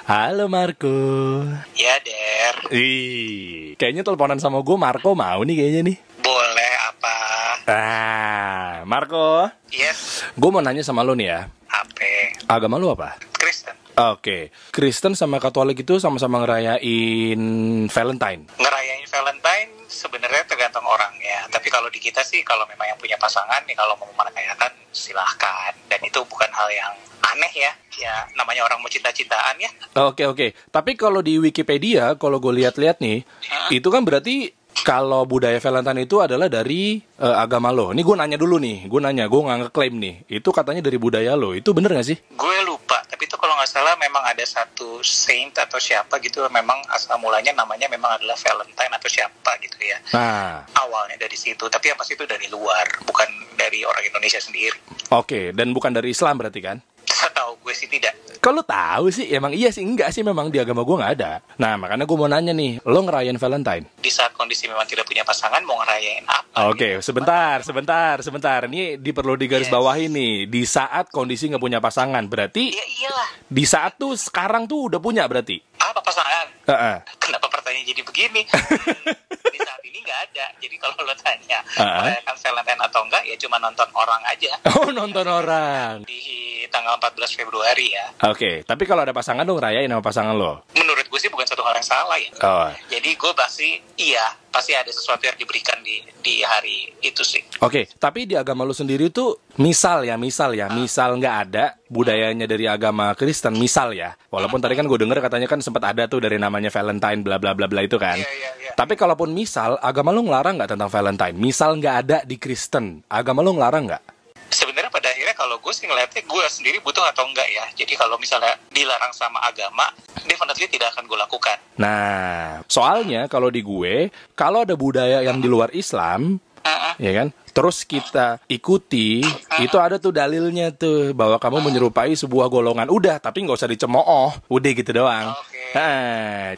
Halo Marco. Ya, Der. Kayaknya teleponan sama gue Marco mau nih kayaknya nih. Boleh apa? Marco. Yes. Gue mau nanya sama lo nih ya. Apa? Agama lo apa? Kristen. Oke. Kristen sama Katolik itu sama-sama ngerayain Valentine. Ngerayain Valentine sebenarnya tergantung orangnya. Tapi kalau di kita sih, kalau memang yang punya pasangan nih, kalau mau merayakan silahkan. Dan itu bukan hal yang aneh ya. Ya namanya orang mau cinta-cintaan ya. Oke. Tapi kalau di Wikipedia, kalau gue lihat-lihat nih, itu kan berarti kalau budaya Valentine itu adalah dari agama lo. Ini gue nanya dulu nih, gue nggak ngeklaim nih. Itu katanya dari budaya lo, itu bener nggak sih? Gue lupa, tapi itu kalau nggak salah memang ada satu saint atau siapa gitu, memang asal mulanya namanya memang adalah Valentine atau siapa gitu ya. Nah, awalnya dari situ, tapi yang pasti itu dari luar, bukan dari orang Indonesia sendiri. Oke, dan bukan dari Islam berarti kan? Setahu gue sih tidak. Kalau tahu sih, emang iya sih, enggak sih, memang di agama gue nggak ada. Nah, makanya gue mau nanya nih, lo ngerayain Valentine? Di saat kondisi memang tidak punya pasangan, mau ngerayain apa? Oke, sebentar. Ini perlu digarisbawahi nih. Di saat kondisi nggak punya pasangan, berarti Ya iyalah. di saat tuh sekarang tuh udah punya berarti? Apa pasangan? Kenapa pertanyaan jadi begini? Di saat ini nggak ada. Jadi kalau lo tanya merayakan Valentine atau enggak, ya cuma nonton orang aja. Oh, nonton orang. Di tanggal 14 Februari ya. Oke, tapi kalau ada pasangan lo ngerayain sama pasangan lo? Menurut gue sih bukan satu hal yang salah ya. Jadi gue pasti ada sesuatu yang diberikan di hari itu sih. Oke, tapi di agama lo sendiri tuh misal nggak ada budayanya dari agama Kristen, misal ya. Walaupun tadi kan gue denger katanya kan sempat ada tuh dari namanya Valentine bla bla bla bla itu kan. Iya. Tapi kalaupun misal agama lo ngelarang nggak tentang Valentine, misal nggak ada di Kristen, agama lo ngelarang nggak? Sebenarnya pada akhirnya kalau gue sih ngeliatnya gue sendiri butuh atau enggak ya. Jadi kalau misalnya dilarang sama agama, definitely tidak akan gue lakukan. Nah, soalnya kalau di gue, kalau ada budaya yang di luar Islam, ya kan, terus kita ikuti, itu ada tuh dalilnya tuh bahwa kamu menyerupai sebuah golongan. Udah, tapi nggak usah dicemooh, udah gitu doang.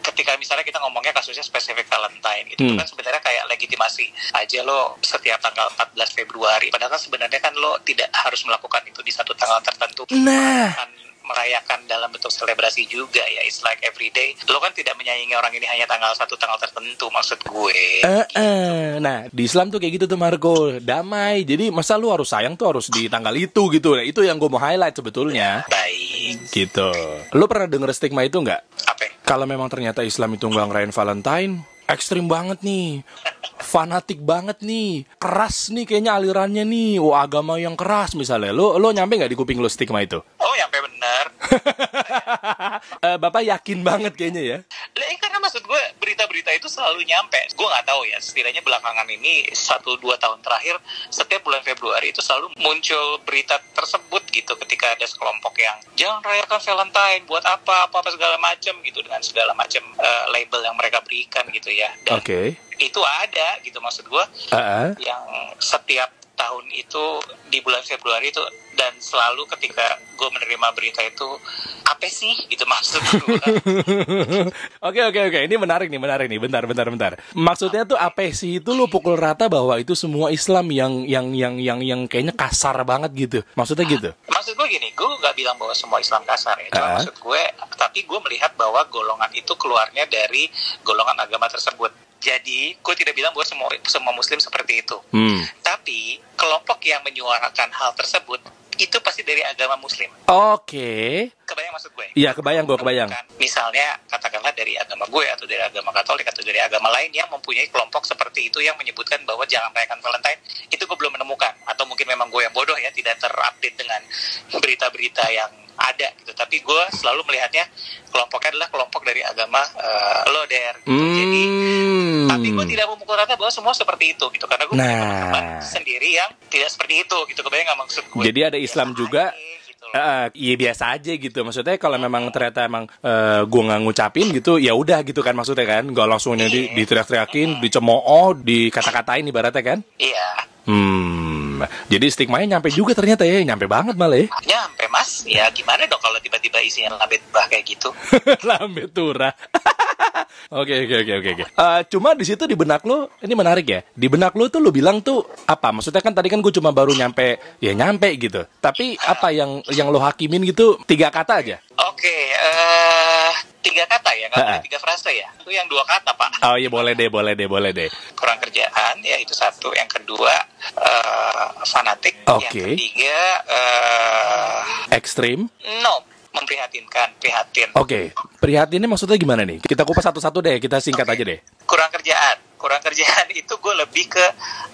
Ketika misalnya kita ngomongnya kasusnya spesifik Valentine, itu kan sebenarnya kayak legitimasi aja lo setiap tanggal 14 Februari. Padahal kan sebenarnya kan lo tidak harus melakukan itu di satu tanggal tertentu. Merayakan dalam bentuk selebrasi juga ya. It's like every day. Lo kan tidak menyayangi orang ini hanya tanggal satu tanggal tertentu, maksud gue. Nah, di Islam tuh kayak gitu tuh Marco, damai. Jadi masa lu harus sayang tuh harus di tanggal itu gitu. Nah, itu yang gue mau highlight sebetulnya. Baik. Gitu. Lu pernah denger stigma itu nggak? Apa? Kalau memang ternyata Islam itu nggak ngerayain Valentine, ekstrim banget nih, fanatik banget nih, keras nih kayaknya alirannya nih, agama yang keras misalnya. Lo nyampe nggak di kuping lo stigma itu? Oh, nyampe bener. Bapak yakin banget kayaknya ya? Karena maksud gue berita-berita itu selalu nyampe. Gue nggak tahu ya, setidaknya belakangan ini 1-2 tahun terakhir, setiap bulan Februari itu selalu muncul berita tersebut gitu, ketika ada sekelompok yang jangan rayakan Valentine, buat apa segala macam gitu, dengan segala macam label yang mereka berikan gitu ya. Dan itu ada gitu, maksud gue yang setiap tahun itu di bulan Februari itu, dan selalu ketika gue menerima berita itu, apa sih gitu maksud gue. Oke, ini menarik nih, bentar. Maksudnya tuh apa sih itu lo pukul rata bahwa itu semua Islam yang kayaknya kasar banget gitu, maksudnya gitu? Maksud gue gini, gue gak bilang bahwa semua Islam kasar ya, cuma maksud gue, tapi gue melihat bahwa golongan itu keluarnya dari golongan agama tersebut. Jadi, gue tidak bilang bahwa semua Muslim seperti itu. Tapi, kelompok yang menyuarakan hal tersebut, itu pasti dari agama Muslim. Kebayang maksud gue? Iya, kebayang. Misalnya, katakanlah dari agama gue, atau dari agama Katolik, atau dari agama lain yang mempunyai kelompok seperti itu, yang menyebutkan bahwa jangan merayakan Valentine, itu gue belum menemukan. Atau mungkin memang gue yang bodoh ya, tidak terupdate dengan berita-berita yang ada gitu. Tapi gue selalu melihatnya kelompoknya adalah kelompok dari agama Loder gitu. Jadi tapi gue tidak memukul rata bahwa semua seperti itu gitu, karena gue punya teman sendiri yang tidak seperti itu gitu. Kebayang nggak maksud gue? Jadi ada Islam juga iya biasa aja gitu. Maksudnya kalau memang ternyata emang gue nggak ngucapin gitu, ya udah gitu kan, maksudnya kan nggak langsung diteriak-teriakin, dicemooh, dikata-katain ibaratnya kan? Iya. Jadi stigmanya nyampe juga ternyata ya, nyampe banget malah ya. Nyampe mas, ya gimana dong kalau tiba-tiba isinya lambe turah kayak gitu. Lambe turah. Oke. Cuma di situ di benak lo, ini menarik ya. Di benak lo tuh lo bilang tuh apa? Maksudnya kan tadi kan gue cuma baru nyampe gitu. Tapi apa yang lo hakimin gitu 3 kata aja? Oke, 3 kata ya, nggak boleh 3 frase ya. Itu yang 2 kata, Pak. Oh iya, boleh deh. Kurang kerjaan, ya itu 1. Yang kedua, fanatik. Oke. Yang ketiga, Ekstrim. no, memprihatinkan, prihatin. Oke, prihatinnya maksudnya gimana nih? Kita kupas satu-satu deh, kita singkat aja deh. Kurang kerjaan itu gue lebih ke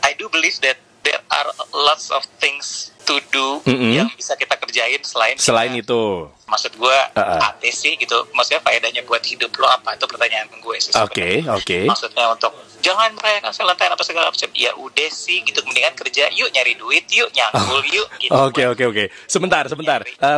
I do believe that there are lots of things to do yang bisa kita kerjain selain itu. Maksud gue apa sih gitu, maksudnya faedahnya buat hidup lo apa, itu pertanyaan gue sih sebenarnya. Oke. Maksudnya untuk jangan merayakan Valentine apa segala macam, ya udah sih gitu, mendingan kerja yuk, nyari duit yuk, nyanggul yuk gitu. Oke. Sebentar.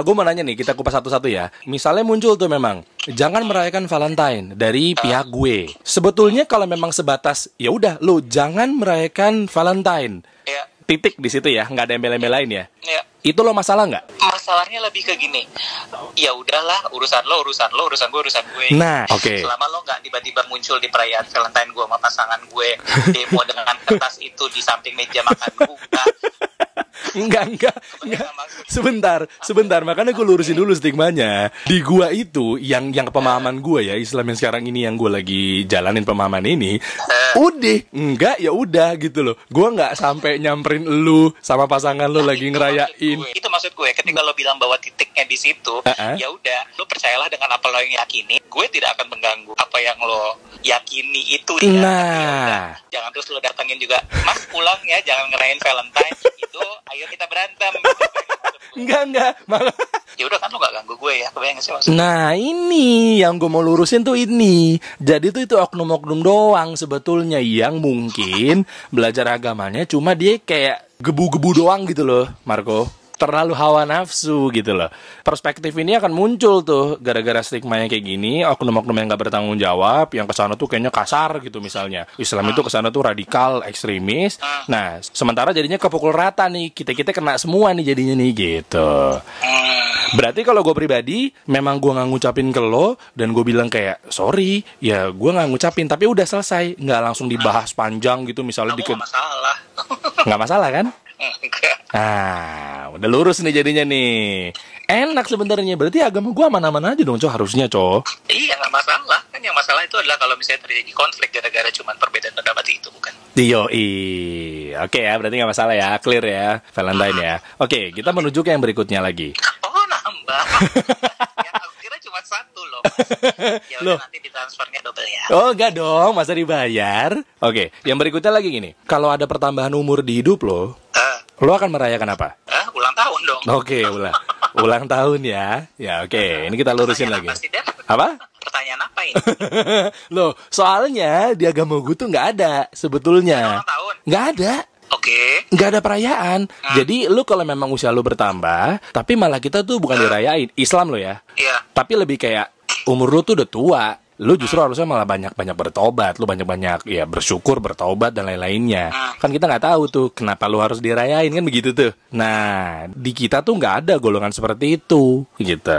Gue mau nanya nih, kita kupas satu-satu ya. Misalnya muncul tuh memang jangan merayakan Valentine dari pihak gue. Sebetulnya kalau memang sebatas ya udah lo jangan merayakan Valentine. Ya. Titik di situ ya, nggak ada embel-embel lain ya. Ya. Itu lo masalah nggak? Masalahnya lebih ke gini, ya udahlah, urusan gue. Nah, oke. Selama lo nggak tiba-tiba muncul di perayaan Valentine gue sama pasangan gue, demo dengan kertas itu di samping meja makan gue. Enggak. Sebentar. Makanya gue lurusin dulu stigmanya. Di gua itu, yang pemahaman gue ya, Islam yang sekarang ini yang gue lagi jalanin pemahaman ini, udah, enggak ya udah gitu loh. Gue nggak sampai nyamperin lu sama pasangan lu lagi ngerayain. Itu maksud gue, ketika lo bilang bahwa titiknya di situ, ya udah, lo percayalah dengan apa lo yang yakini. Gue tidak akan mengganggu apa yang lo yakini itu ya. Nah, jangan terus lo datangin juga, Mas pulang ya, jangan ngerayain Valentine itu, ayo kita berantem. Enggak. Malah. Ya udah kan lo gak ganggu gue ya, kebayang gak sih maksudnya? Nah ini yang gue mau lurusin tuh ini. Jadi tuh itu oknum-oknum doang sebetulnya yang mungkin belajar agamanya cuma dia kayak gebu-gebu doang gitu loh, Marco. Terlalu hawa nafsu gitu loh. Perspektif ini akan muncul tuh gara-gara stigma yang kayak gini, oknum-oknum yang gak bertanggung jawab, yang kesana tuh kayaknya kasar gitu misalnya. Islam itu kesana tuh radikal, ekstremis. Nah, sementara jadinya kepukul rata nih, kita kena semua nih jadinya nih gitu. Berarti kalau gue pribadi, memang gue gak ngucapin ke lo, dan gue bilang kayak, sorry, ya gue gak ngucapin, tapi udah selesai. Gak langsung dibahas panjang gitu misalnya. Gak masalah. Gak masalah kan? Enggak. Ah, udah lurus nih jadinya nih. Enak sebenarnya. Berarti agama gua aman-aman aja dong, harusnya, Iya, nggak masalah. Kan yang masalah itu adalah kalau misalnya terjadi konflik gara-gara cuma perbedaan pendapat itu, bukan? Oke ya, berarti nggak masalah ya, clear ya, Valentine ya. Oke, kita menuju ke yang berikutnya lagi. Oh, nambah. Yang aku kira cuma 1 loh. Ya udah, nanti ditransfernya double ya. Oh, enggak dong, masa dibayar? Oke, yang berikutnya lagi gini. Kalau ada pertambahan umur di hidup lo akan merayakan apa? Ulang tahun dong. Oke, ulang tahun ya. Ya, oke. Ini kita lurusin lagi. Apa? Pertanyaan apa ini? Loh, soalnya di agama gue tuh nggak ada sebetulnya. Ulang tahun? Nggak ada. Oke. Nggak ada perayaan. Jadi lu kalau memang usia lu bertambah, tapi malah kita tuh bukan dirayain. Islam lo ya. Iya. Tapi lebih kayak umur lu tuh udah tua. Lu justru harusnya malah banyak-banyak bertobat. Lu banyak-banyak ya bersyukur, bertobat dan lain-lainnya. Kan kita nggak tahu tuh kenapa lu harus dirayain, kan begitu tuh. Nah, di kita tuh nggak ada golongan seperti itu gitu.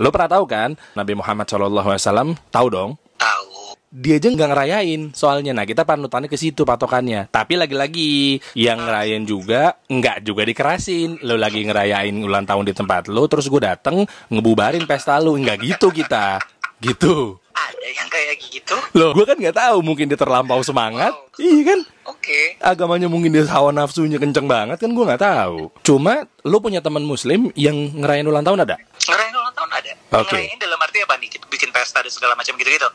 Lu pernah tahu kan Nabi Muhammad SAW? Tahu dong? Tahu. Dia aja nggak ngerayain soalnya. Nah, kita panutannya ke situ patokannya. Tapi lagi-lagi yang ngerayain juga nggak juga dikerasin. Lo lagi ngerayain ulang tahun di tempat lo, terus gue dateng ngebubarin pesta lo. Nggak gitu kita. Gitu. Ada yang kayak gitu? Loh, gue kan nggak tahu, mungkin dia terlampau semangat. Iya kan? Oke. Agamanya mungkin dia hawa nafsunya kenceng banget kan, gue nggak tahu. Cuma lo punya teman muslim yang ngerayain ulang tahun ada? Ngerayain ulang tahun ada. Oke. Ngerayain dalam arti apa nih? Bikin pesta dan segala macam gitu-gitu?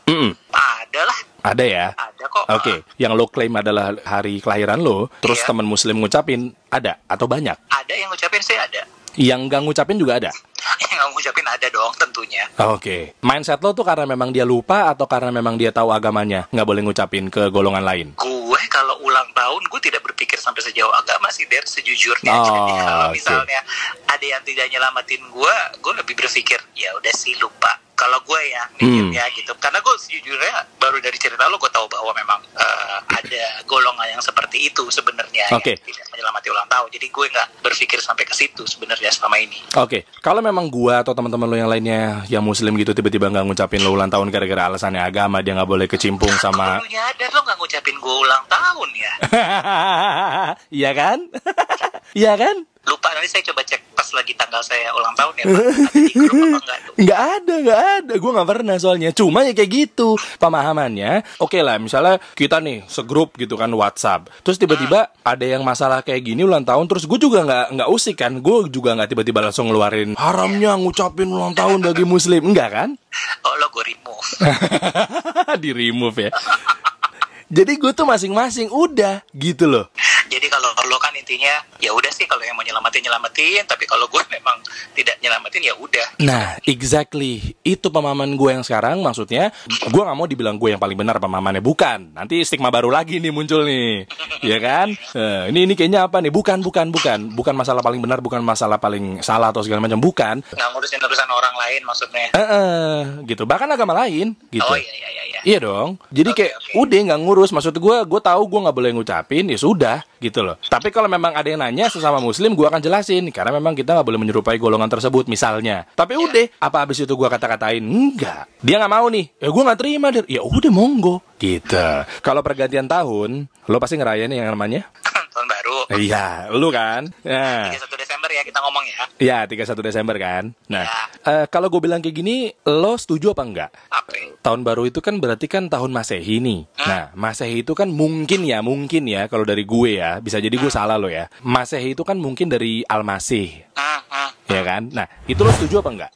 Ada lah. Ada ya? Ada kok. Oke. Yang lo klaim adalah hari kelahiran lo, terus teman muslim ngucapin, ada atau banyak? Ada yang ngucapin sih ada. Yang nggak ngucapin juga ada? Yang nggak ngucapin ada dong tentunya. Oke. Mindset lo tuh karena memang dia lupa atau karena memang dia tahu agamanya nggak boleh ngucapin ke golongan lain? Gue kalau ulang tahun gue tidak berpikir sampai sejauh agama sih, Der, sejujurnya. Jadi kalau misalnya ada yang tidak nyelamatin gue lebih berpikir ya udah sih lupa. Kalau gue ya mikirnya gitu, karena gue sejujurnya baru dari cerita lo gue tahu bahwa memang ada golongan yang seperti itu sebenarnya yang tidak menyelamati ulang tahun. Jadi gue nggak berpikir sampai ke situ sebenarnya selama ini. Oke. Kalau memang gue atau teman-teman lo yang lainnya yang muslim gitu tiba-tiba nggak ngucapin lo ulang tahun gara-gara alasannya agama, dia nggak boleh kecimpung sama. Dulunya ada lo nggak ngucapin gue ulang tahun ya? Iya kan? Iya kan? Lupa, nanti saya coba cek pas lagi tanggal saya ulang tahun ya Pak. Ada di grup apa enggak tuh? Nggak ada. Gue nggak pernah soalnya. Cuma ya kayak gitu pemahamannya. Oke lah, misalnya kita nih segrup gitu kan WhatsApp. Terus tiba-tiba ada yang masalah kayak gini ulang tahun. Terus gue juga nggak usik kan. Gue juga nggak tiba-tiba langsung ngeluarin haramnya ngucapin ulang tahun bagi Muslim. Enggak kan? Oh, lo gue remove. Di remove ya. Jadi gue tuh masing-masing udah gitu loh. Jadi kalau lo kan intinya ya udah sih, kalau yang mau nyelamatin, tapi kalau gue memang tidak nyelamatin ya udah. Nah, exactly. Itu pemahaman gue yang sekarang. Maksudnya, gue gak mau dibilang gue yang paling benar pemahamannya. Bukan. Nanti stigma baru lagi nih muncul nih. Ya kan? Ini kayaknya apa nih? Bukan. Bukan masalah paling benar, bukan masalah paling salah atau segala macam. Bukan. Nggak ngurusin urusan orang lain maksudnya. Gitu. Bahkan agama lain. Gitu. Oh iya. Iya dong. Jadi kayak udah gak ngurus. Maksud gue tahu gue gak boleh ngucapin. Ya sudah. Gitu loh. Tapi kalau memang ada yang nanya sesama Muslim, gue akan jelasin. Karena memang kita gak boleh menyerupai golongan tersebut misalnya. Tapi udah, apa abis itu gue kata-katain? Enggak. Dia gak mau nih. Ya gue gak terima. Ya udah monggo. Gitu. Kalau pergantian tahun, lo pasti ngerayain yang namanya Tahun baru. Iya, lu kan. Nah, 31 Desember ya kita ngomong ya. iya 31 Desember kan. Nah, kalau gue bilang kayak gini, lo setuju apa enggak? Apa? Tahun baru itu kan berarti kan tahun Masehi nih. Nah, Masehi itu kan mungkin ya kalau dari gue ya, bisa jadi gue salah lo ya. Masehi itu kan mungkin dari Al-Masih. Ya kan? Nah, itu lo setuju apa enggak?